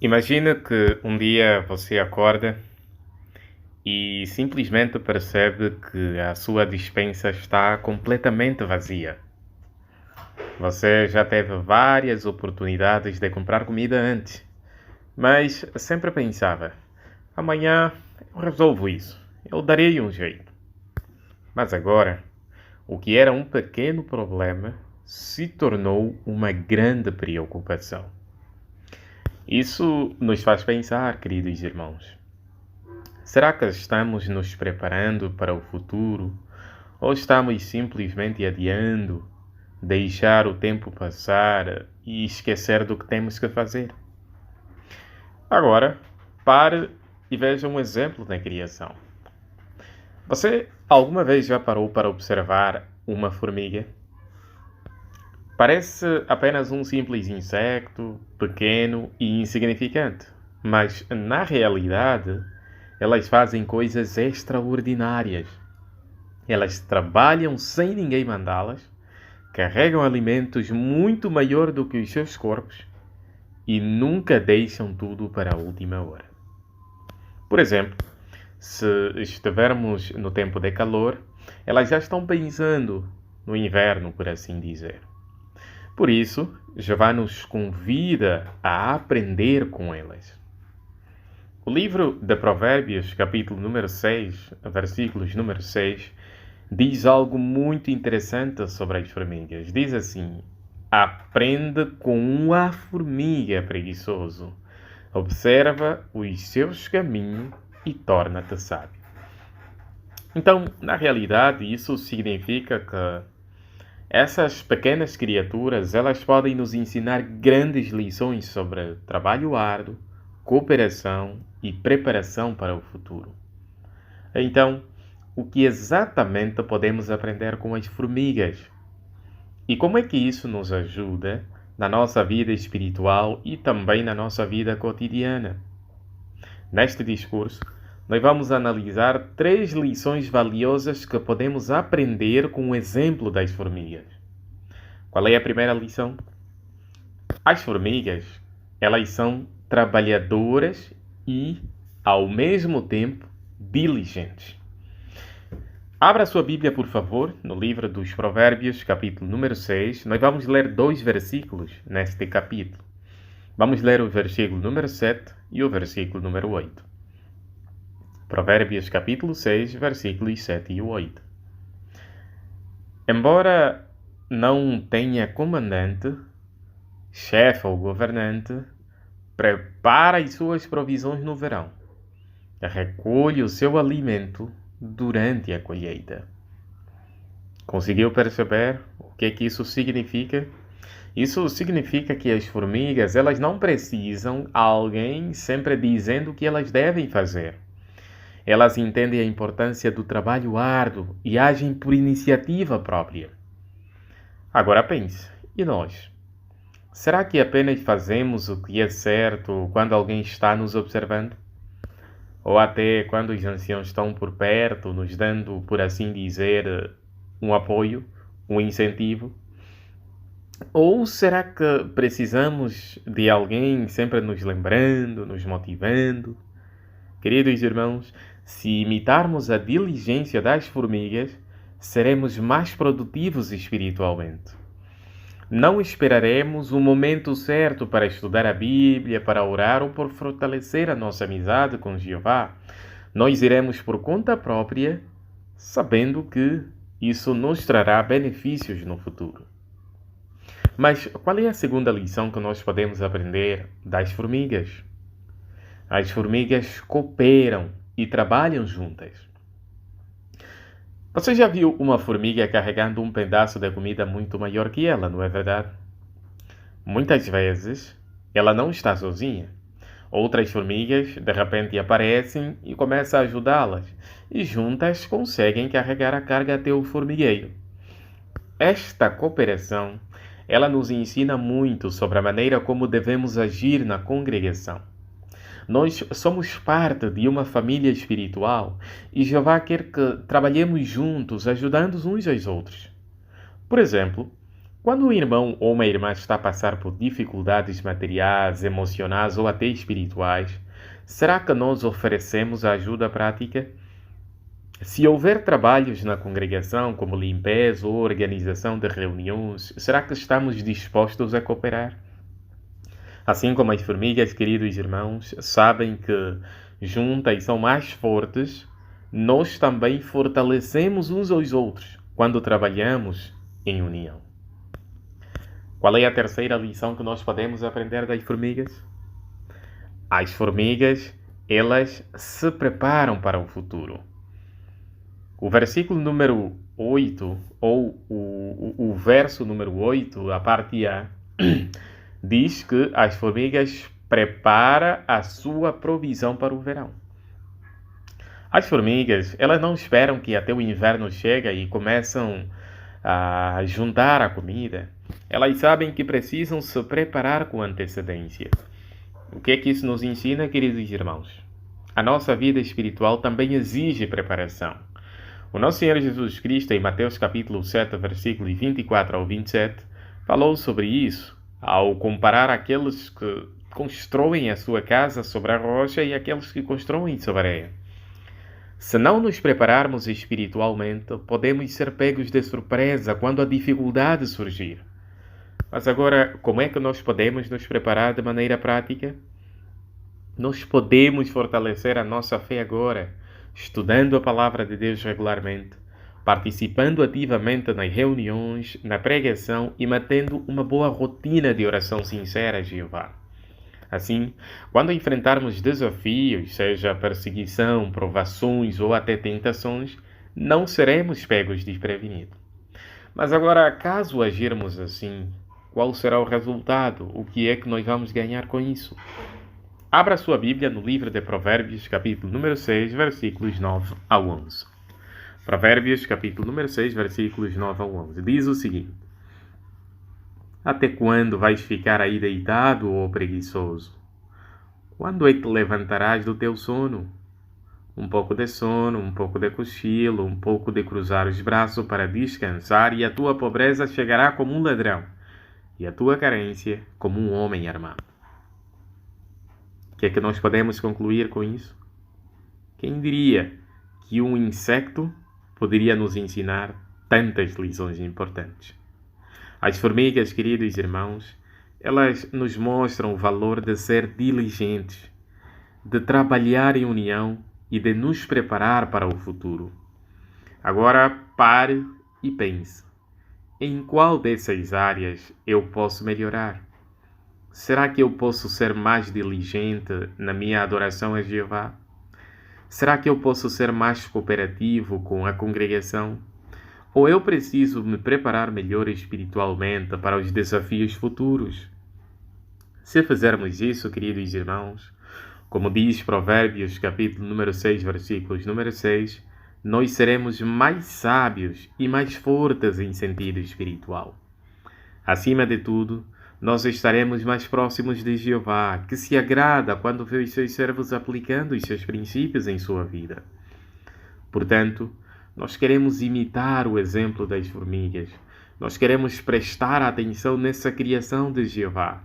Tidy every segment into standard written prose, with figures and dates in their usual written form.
Imagina que um dia você acorda e simplesmente percebe que a sua despensa está completamente vazia. Você já teve várias oportunidades de comprar comida antes, mas sempre pensava: amanhã eu resolvo isso, eu darei um jeito. Mas agora, o que era um pequeno problema se tornou uma grande preocupação. Isso nos faz pensar, queridos irmãos. Será que estamos nos preparando para o futuro ou estamos simplesmente adiando, deixar o tempo passar e esquecer do que temos que fazer? Agora, pare e veja um exemplo na criação. Você alguma vez já parou para observar uma formiga? Parece apenas um simples inseto, pequeno e insignificante, mas na realidade elas fazem coisas extraordinárias. Elas trabalham sem ninguém mandá-las, carregam alimentos muito maior do que os seus corpos e nunca deixam tudo para a última hora. Por exemplo, se estivermos no tempo de calor, elas já estão pensando no inverno, por assim dizer. Por isso, Jeová nos convida a aprender com elas. O livro de Provérbios, capítulo número 6, versículos número 6, diz algo muito interessante sobre as formigas. Diz assim: aprende com a formiga, preguiçoso. Observa os seus caminhos e torna-te sábio. Então, na realidade, isso significa que essas pequenas criaturas, elas podem nos ensinar grandes lições sobre trabalho árduo, cooperação e preparação para o futuro. Então, o que exatamente podemos aprender com as formigas? E como é que isso nos ajuda na nossa vida espiritual e também na nossa vida cotidiana? Neste discurso, nós vamos analisar 3 lições valiosas que podemos aprender com o exemplo das formigas. Qual é a primeira lição? As formigas, elas são trabalhadoras e, ao mesmo tempo, diligentes. Abra sua Bíblia, por favor, no livro dos Provérbios, capítulo número 6. Nós vamos ler 2 versículos neste capítulo. Vamos ler o versículo número 7 e o versículo número 8. Provérbios, capítulo 6, versículos 7 e 8. Embora não tenha comandante, chefe ou governante, prepara as suas provisões no verão. Recolhe o seu alimento durante a colheita. Conseguiu perceber o que isso significa? Isso significa que as formigas, elas não precisam de alguém sempre dizendo o que elas devem fazer. Elas entendem a importância do trabalho árduo e agem por iniciativa própria. Agora pense, e nós? Será que apenas fazemos o que é certo quando alguém está nos observando? Ou até quando os anciãos estão por perto, nos dando, por assim dizer, um apoio, um incentivo? Ou será que precisamos de alguém sempre nos lembrando, nos motivando? Queridos irmãos, se imitarmos a diligência das formigas, seremos mais produtivos espiritualmente. Não esperaremos o momento certo para estudar a Bíblia, para orar ou por fortalecer a nossa amizade com Jeová. Nós iremos por conta própria, sabendo que isso nos trará benefícios no futuro. Mas qual é a segunda lição que nós podemos aprender das formigas? As formigas cooperam e trabalham juntas. Você já viu uma formiga carregando um pedaço de comida muito maior que ela, não é verdade? Muitas vezes, ela não está sozinha. Outras formigas, de repente, aparecem e começam a ajudá-las, e juntas conseguem carregar a carga até o formigueiro. Esta cooperação, ela nos ensina muito sobre a maneira como devemos agir na congregação. Nós somos parte de uma família espiritual e Jeová quer que trabalhemos juntos, ajudando uns aos outros. Por exemplo, Quando um irmão ou uma irmã está a passar por dificuldades materiais, emocionais ou até espirituais, será que nós oferecemos ajuda prática? Se houver trabalhos na congregação, como limpeza ou organização de reuniões, será que estamos dispostos a cooperar? Assim como as formigas, queridos irmãos, sabem que juntas são mais fortes, nós também fortalecemos uns aos outros quando trabalhamos em união. Qual é a terceira lição que nós podemos aprender das formigas? As formigas, elas se preparam para o futuro. O versículo número 8, ou o verso número 8, a parte A, diz que as formigas preparam a sua provisão para o verão. As formigas, elas não esperam que até o inverno chegue e começam a juntar a comida. Elas sabem que precisam se preparar com antecedência. O que é que isso nos ensina, queridos irmãos? A nossa vida espiritual também exige preparação. O nosso Senhor Jesus Cristo, em Mateus capítulo 7, versículos 24 ao 27, falou sobre isso, ao comparar aqueles que constroem a sua casa sobre a rocha e aqueles que constroem sobre a areia. Se não nos prepararmos espiritualmente, podemos ser pegos de surpresa quando a dificuldade surgir. Mas agora, como é que nós podemos nos preparar de maneira prática? Nós podemos fortalecer a nossa fé agora, estudando a palavra de Deus regularmente, participando ativamente nas reuniões, na pregação e mantendo uma boa rotina de oração sincera a Jeová. Assim, quando enfrentarmos desafios, seja perseguição, provações ou até tentações, não seremos pegos desprevenidos. Mas agora, caso agirmos assim, qual será o resultado? O que é que nós vamos ganhar com isso? Abra sua Bíblia no livro de Provérbios, capítulo número 6, versículos 9 ao 11. Provérbios, capítulo número 6, versículos 9 ao 11. Diz o seguinte: Até quando vais ficar aí deitado, ó preguiçoso? Quando é que te levantarás do teu sono? Um pouco de sono, um pouco de cochilo, um pouco de cruzar os braços para descansar, e a tua pobreza chegará como um ladrão, e a tua carência como um homem armado. O que é que nós podemos concluir com isso? Quem diria que um inseto poderia nos ensinar tantas lições importantes? As formigas, queridos irmãos, elas nos mostram o valor de ser diligentes, de trabalhar em união e de nos preparar para o futuro. Agora pare e pense: em qual dessas áreas eu posso melhorar? Será que eu posso ser mais diligente na minha adoração a Jeová? Será que eu posso ser mais cooperativo com a congregação? Ou eu preciso me preparar melhor espiritualmente para os desafios futuros? Se fizermos isso, queridos irmãos, como diz Provérbios, capítulo número 6, versículos número 6, nós seremos mais sábios e mais fortes em sentido espiritual. Acima de tudo, nós estaremos mais próximos de Jeová, que se agrada quando vê os seus servos aplicando os seus princípios em sua vida. Portanto, nós queremos imitar o exemplo das formigas. Nós queremos prestar atenção nessa criação de Jeová.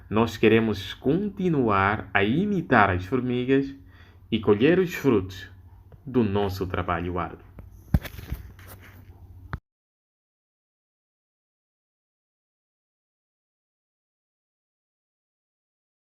Nós queremos continuar a imitar as formigas e colher os frutos do nosso trabalho árduo.